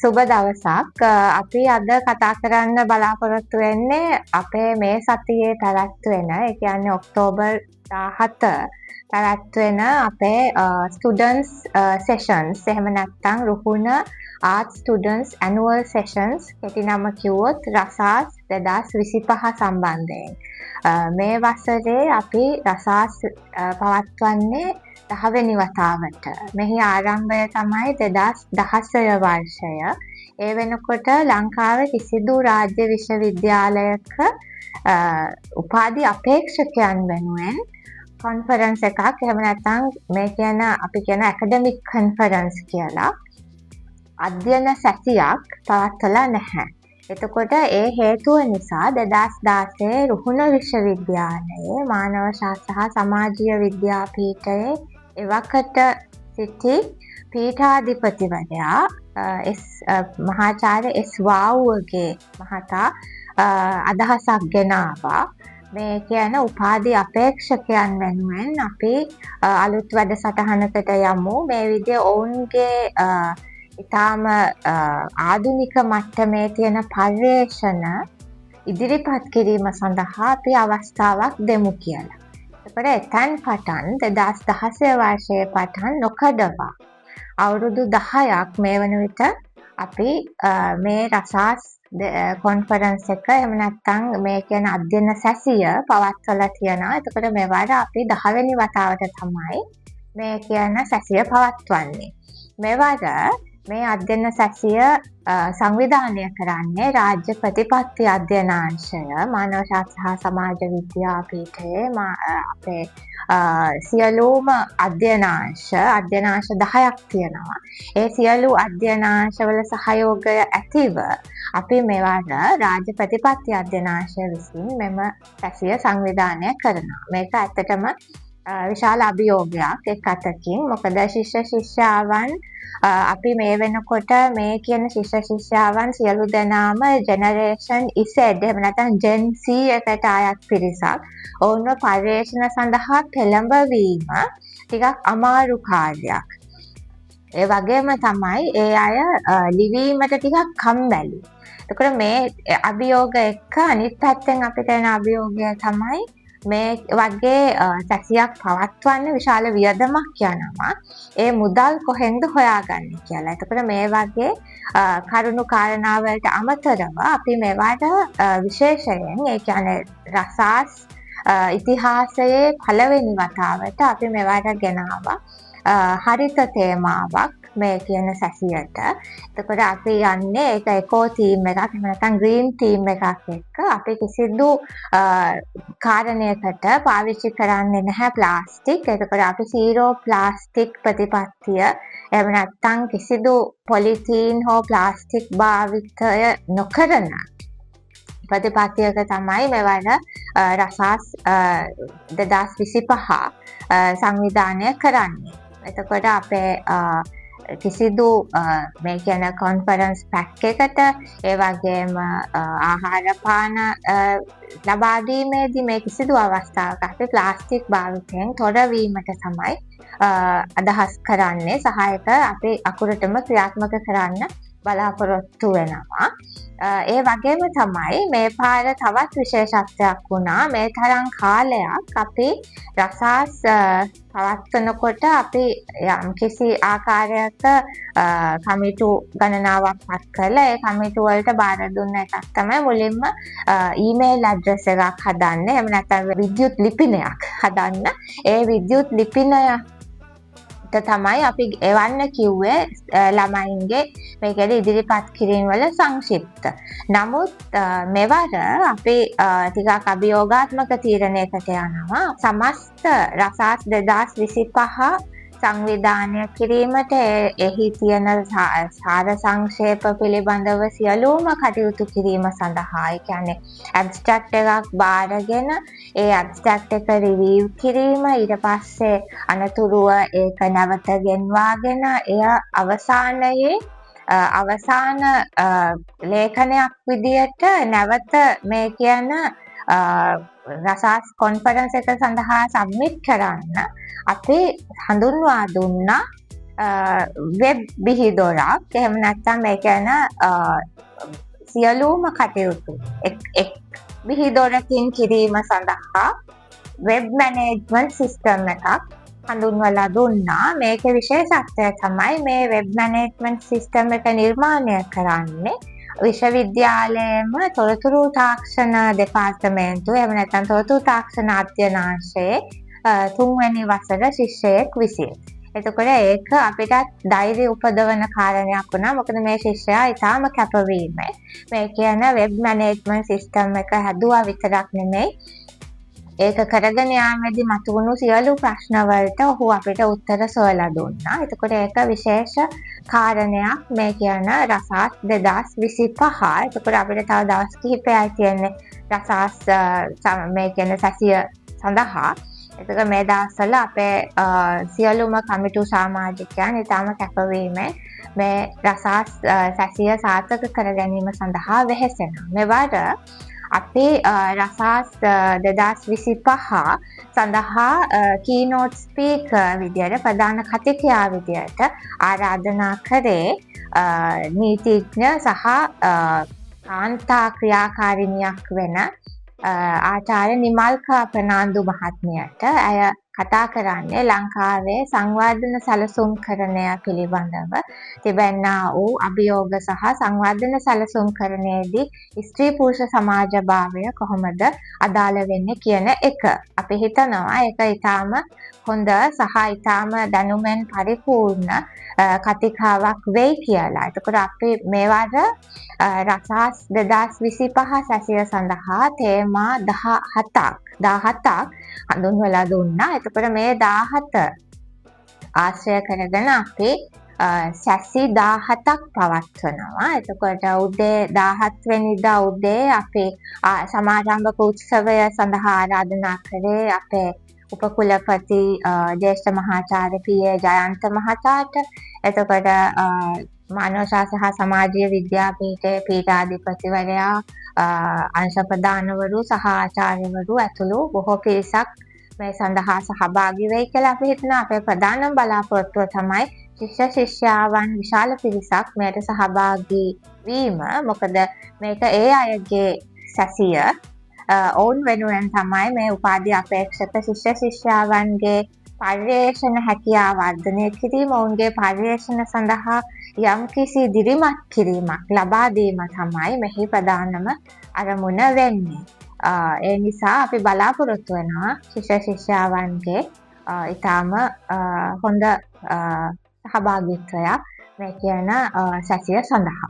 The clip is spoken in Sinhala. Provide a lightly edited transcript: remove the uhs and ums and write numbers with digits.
සුබ දවසක්. අපි අද කතා කරන්න බලාපොරොත්තු වෙන්නේ අපේ මේ සතියේ පැවැත්වෙන, ඒ කියන්නේ ඔක්තෝබර් 17 පැවැත්වෙන අපේ ස්ටුඩන්ට්ස් සෙෂන්ස්, එහෙම නැත්නම් Ruhuna art students annual sessions, කෙටි නම කිව්වොත් රසාස් 2025 සම්බන්ධයෙන්. මේ වසරේ අපි රසාස් පවත්වන්නේ 10 වෙනි වතාවට. මෙහි ආරම්භය තමයි 2016 වර්ෂය. ඒ වෙනකොට ලංකාවේ කිසිදු රාජ්‍ය විශ්වවිද්‍යාලයක උපාධි අපේක්ෂකයන් වෙනුවෙන් කොන්ෆරන්ස් එකක්, එහෙම නැත්නම් මේ කියන අපි කියන ඇකඩමික් කොන්ෆරන්ස් කියලා අධ්‍යයන සැසියක් පවත්වලා නැහැ. එතකොට ඒ හේතුව නිසා 2016 රුහුණ විශ්වවිද්‍යාලයේ මානව ශාස්ත්‍ර හා සමාජීය විද්‍යාපීඨයේ එවකට සිටි පීඨාධිපතිවරයා මහාචාර්ය එස් වාව්වගේ මහතා අදහසක් ගෙනාවා. මේ කියන උපාධි අපේක්ෂකයන් වෙනුවෙන් අපි අලුත් වැඩසටහනකට යමු. මේ විදිහ ඔවුන්ගේ ඉතාම ආධුනික මට්ටමේ තියෙන පර්යේෂණ ඉදිරිපත් කිරීම සඳහා අපි අවස්ථාවක් දෙමු කියලා. එතකොට එතැන් පටන් 2016 වර්ෂයේ පටන් නොකඩවා අවුරුදු 10ක් මේ වන විට අපි මේ රසාස් කොන්ෆරන්ස් එක, එහෙම නැත්නම් මේ කියන අධ්‍යයන සැසිය පවත්වලා තියෙනවා. එතකොට මෙවර අපි 10 වෙනි වතාවට තමයි මේ කියන සැසිය පවත්වන්නේ. මෙවර මේ අධ්‍යයන සැසිය සංවිධානය කරන්නේ රාජ්‍ය ප්‍රතිපත්ති අධ්‍යයනාංශය, මානව ශාස්ත්‍ර හා සමාජ විද්‍යාපීඨයේ අපේ සියලුම අධ්‍යයනාංශ 10ක් තියෙනවා. ඒ සියලු අධ්‍යයනාංශවල සහයෝගය ඇතිව අපි මෙවර රාජ්‍ය ප්‍රතිපත්ති අධ්‍යයනාංශය විසින් මෙම සැසිය සංවිධානය කරනවා. මේක ඇත්තටම විශාල අභියෝගයක් එක් අතකින්. මොකද ශිෂ්‍යාවන් අපි මේ වෙනකොට මේ කියන ශිෂ්‍යාවන් සියලු දෙනාම ජෙනරේෂන් Z, එහෙම නැත්නම් ජෙන් Z එකට අයත් පිරිසක්. ඔවුන්ව පර්යේෂණ සඳහා පෙළඹවීම ටිකක් අමාරු කාර්යයක්. ඒ වගේම තමයි ඒ අය ලිවීමට ටිකක් කම්මැලි. එතකොට මේ අභියෝග එක්ක අනිත් පැත්තෙන් අපිට එන අභියෝගය තමයි මේ වගේ සැසියක් පවත්වන්න විශාල වියදමක් යනවා. ඒ මුදල් කොහෙන්ද හොයාගන්නේ කියලා. එතකොට මේ වගේ කරුණු කාරණාවලට අමතරව අපි මෙවට විශේෂයෙන්, ඒ කියන්නේ රසාස් ඉතිහාසයේ පළවෙනි වතාවට අපි මෙවට ගෙනාවා හරිත තේමාවක් මේ කියන සැසියට. එතකොට අපි යන්නේ ඒක එකෝ තීම් එකක්, එහෙම නැත්නම් ග්‍රීන් තීම් එකක් එක්ක. අපි කිසිදු කාරණයකට පාවිච්චි කරන්නේ නැහැ ප්ලාස්ටික්. එතකොට අපි සීරෝ ප්ලාස්ටික් ප්‍රතිපත්තිය, එහෙම නැත්නම් කිසිදු පොලිතීන් හෝ ප්ලාස්ටික් භාවිතය නොකරන ප්‍රතිපත්තියක තමයි මෙවර රසාස් 2025 සංවිධානය කරන්නේ. එතකොට අපේ කිසිදු මේ කියන කොන්ෆරන්ස් පැක් එකට, ඒ වගේම ආහාර පාන ලබා දීමේදී මේ කිසිදු අවස්ථාවක අපි ප්ලාස්ටික් භාවිතයෙන් තොර වීමට තමයි අදහස් කරන්නේ. සහායක අපි අකුරටම ක්‍රියාත්මක කරන්න බලාපොරොත්තු වෙනවා. ඒ වගේම තමයි මේ පාර තවත් විශේෂත්වයක් වුණා. මේ තරම් කාලයක් අපි රසාස් පවත්වනකොට අපි යම්කිසි ආකාරයක කමිටු ගණනාවක් පත් කරලා ඒ කමිටු වලට බාර දුන්න එකක් තමයි මුලින්ම ඊමේල් ඇඩ්‍රස් එකක් හදන්න, එහෙම නැත්නම් විද්‍යුත් ලිපිනයක් හදන්න. ඒ විද්‍යුත් ලිපිනය තමයි අපි එවන්න කිව්වේ ළමයින්ගේ මේකේ ඉදිරිපත් කිරීම වල සංක්ෂිප්ත. නමුත් මෙවර අපි ටිකක් අභියෝගාත්මක තීරණයකට යනවා. සමස්ත රසාස් 2025 සංවිධානය කිරීමට එහි තියෙන සාර සංක්ෂේප පිළිබඳව සියලුම කටයුතු කිරීම සඳහා, ඒ කියන්නේ ඇබ්ස්ට්‍රැක්ට් එකක් බාරගෙන ඒ ඇබ්ස්ට්‍රැක්ට් එක රිවිව් කිරීම, ඊට පස්සේ අනතුරුව ඒක නැවත ගෙන්වාගෙන එය අවසානයේ අවසාන ලේඛනයක් විදියට නැවත මේ කියන රසාස් කොන්ෆරන්ස් එක සඳහා සබ්මිට් කරන්න අපි හඳුන්වා දුන්නා වෙබ් බිහිදොරක් එහෙම නැත්නම් මේ කියන සියලුම කටයුතු එක් බිහිදොරකින් කිරීම සඳහා වෙබ් මැනේජ්මන්ට් සිස්ටම් එකක් හඳුන්වලා දුන්නා. මේකේ විශේෂත්වය තමයි මේ වෙබ් මැනේජ්මන්ට් සිස්ටම් එක නිර්මාණය කරන්නේ විශ්වවිද්‍යාලයේම තොරතුරු තාක්ෂණ දෙපාර්තමේන්තුව එහෙම නැත්නම් තොරතුරු තාක්ෂණ අධ්‍යනාංශයේ 3 වෙනි වසර ශිෂ්‍යයෙක් විසින්. එතකොට ඒක අපිට ධෛර්යය උපදවන කාරණයක් වුණා. මොකද මේ ශිෂ්‍යයා ඉතාම කැපවීමෙන් මේ කියන වෙබ් මැනේජ්මන්ට් සිස්ටම් එක හැදුවා විතරක් නෙමෙයි ඒක කරගෙන යාමේදී මතුවුණු සියලු ප්‍රශ්න වලට ඔහු අපිට උත්තර සොයලා දුන්නා. එතකොට ඒක විශේෂ කාරණයක් මේ කියන රසාස් 2025. එතකොට අපිට තව දවස් කිහිපයයි තියෙන්නේ රසාස් මේ කියන සැසිය සඳහා. එතකොට මේ දවස්වල අපේ සියලුම කමිටු සමාජිකයන් ඉතාම කැපවීමෙන් මේ රසාස් සැසිය සාර්ථක කර ගැනීම සඳහා වෙහෙසෙනවා. මෙවර අපි රසාස් 2025 සඳහා කීනෝට් ස්පීකර් විදියට ප්‍රධාන කතිකයා විදියට ආරාධනා කරේ නීතිඥ සහ කාන්තා ක්‍රියාකාරිනියක් වෙන ආචාර්ය නිමල්කා ප්‍රනාන්දු මහත්මියට. ඇය කතා කරන්නේ ලංකාවේ සංවර්ධන සැලසුම්කරණය පිළිබඳව තිබෙනා වූ අභියෝග සහ සංවර්ධන සැලසුම්කරණයේදී ස්ත්‍රී පුරුෂ සමාජභාවය කොහොමද අදාළ වෙන්නේ කියන එක. අපි හිතනවා ඒක ඊටාම හොඳ සහ ඊටාම දැනුමෙන් පරිපූර්ණ කතිකාවක් වෙයි කියලා. එතකොට අපි මේවර රසාස් 2025 සැසිය සඳහා තේමා 17ක් හඳුන්වලා දුන්නා. එතකොට මේ 17 ආශ්‍රය කරගෙන අපි සැසි 17ක් පවත්වනවා. එතකොට උදේ 17 වෙනිදා උදේ අපි සමාරම්භක උත්සවය සඳහා ආරාධනා කරේ අපේ උපකුලපති ජ්‍යෙෂ්ඨ මහාචාර්ය පී.ඒ. ජයන්ත මහතාට. එතකොට මානව ශාස්ත්‍ර හා සමාජීය විද්‍යාපීඨයේ පීඨාධිපතිවරයා අංශ ප්‍රධානවරු සහ ආචාර්යවරු ඇතුළු බොහෝ පිරිසක් මේ සඳහා සහභාගී වෙයි කියලා අපි හිතනවා. අපේ ප්‍රධානම බලාපොරොත්තුව තමයි ශිෂ්‍ය ශිෂ්‍යාවන් විශාල පිරිසක් මේට සහභාගී වීම. මොකද මේක ඒ අයගේ සැසිය ඔවුන් වෙනුවෙන් තමයි මේ උපාධි අපේක්ෂක ශිෂ්‍ය ශිෂ්‍යාවන්ගේ පර්යේෂණ හැකියාව වර්ධනය කිරීම, ඔවුන්ගේ පර්යේෂණ සඳහා යම්කිසි දිරිමත් කිරීමක් ලබා දීම තමයි මෙහි ප්‍රධානම අරමුණ වෙන්නේ. ඒ නිසා අපි බලාපොරොත්තු වෙනවා ශිෂ්‍ය ශිෂ්‍යාවන්ගේ ඊටාම හොඳ සහභාගීත්වයක් මේ කියන සැසිය සඳහා.